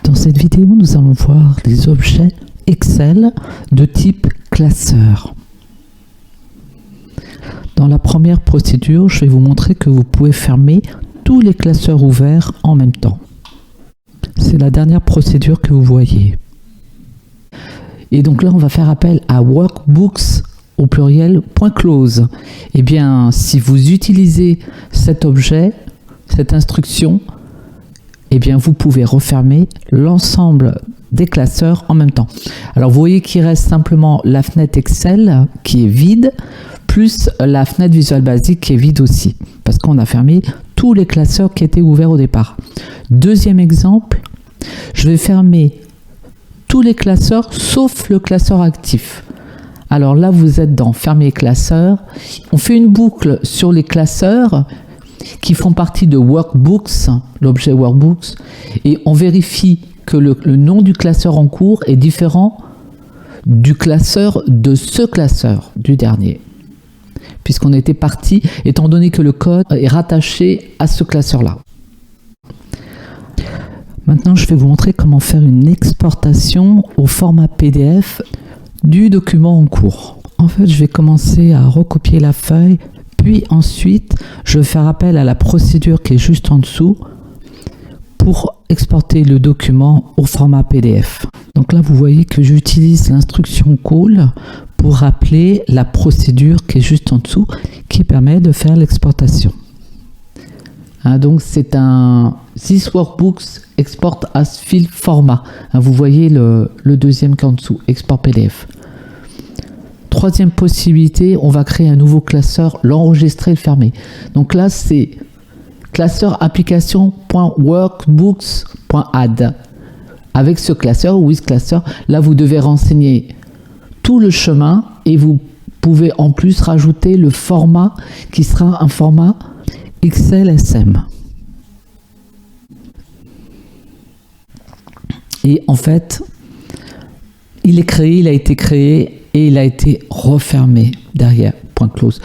Dans cette vidéo, nous allons voir des objets Excel de type classeur. Dans la première procédure, je vais vous montrer que vous pouvez fermer tous les classeurs ouverts en même temps. C'est la dernière procédure que vous voyez. Et donc là, on va faire appel à workbooks au pluriel .close. Eh bien, si vous utilisez cet objet, cette instruction, eh bien, vous pouvez refermer l'ensemble des classeurs en même temps. Alors, vous voyez qu'il reste simplement la fenêtre Excel qui est vide, plus la fenêtre Visual Basic qui est vide aussi, parce qu'on a fermé tous les classeurs qui étaient ouverts au départ. Deuxième exemple, je vais fermer tous les classeurs sauf le classeur actif. Alors là, vous êtes dans Fermer classeur. On fait une boucle sur les classeurs qui font partie de Workbooks, l'objet Workbooks, et on vérifie que le nom du classeur en cours est différent du classeur de ce classeur, du dernier. Puisqu'on était parti, étant donné que le code est rattaché à ce classeur-là. Maintenant, je vais vous montrer comment faire une exportation au format PDF du document en cours. En fait, je vais commencer à recopier la feuille, puis ensuite, je vais faire appel à la procédure qui est juste en dessous pour exporter le document au format PDF. Donc là, vous voyez que j'utilise l'instruction call pour rappeler la procédure qui est juste en dessous, qui permet de faire l'exportation. Donc c'est un This Workbooks Export as File Format. Vous voyez le deuxième qui est en dessous, Export PDF. Troisième possibilité, on va créer un nouveau classeur, l'enregistrer et le fermer. Donc là, c'est classeur application.workbooks.add. Avec ce classeur, with classeur, là vous devez renseigner tout le chemin et vous pouvez en plus rajouter le format qui sera un format XLSM. Et en fait, il est créé, il a été créé et il a été refermé derrière .close.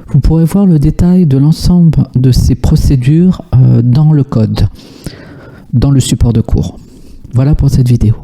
Vous pourrez voir le détail de l'ensemble de ces procédures dans le code, dans le support de cours. Voilà pour cette vidéo.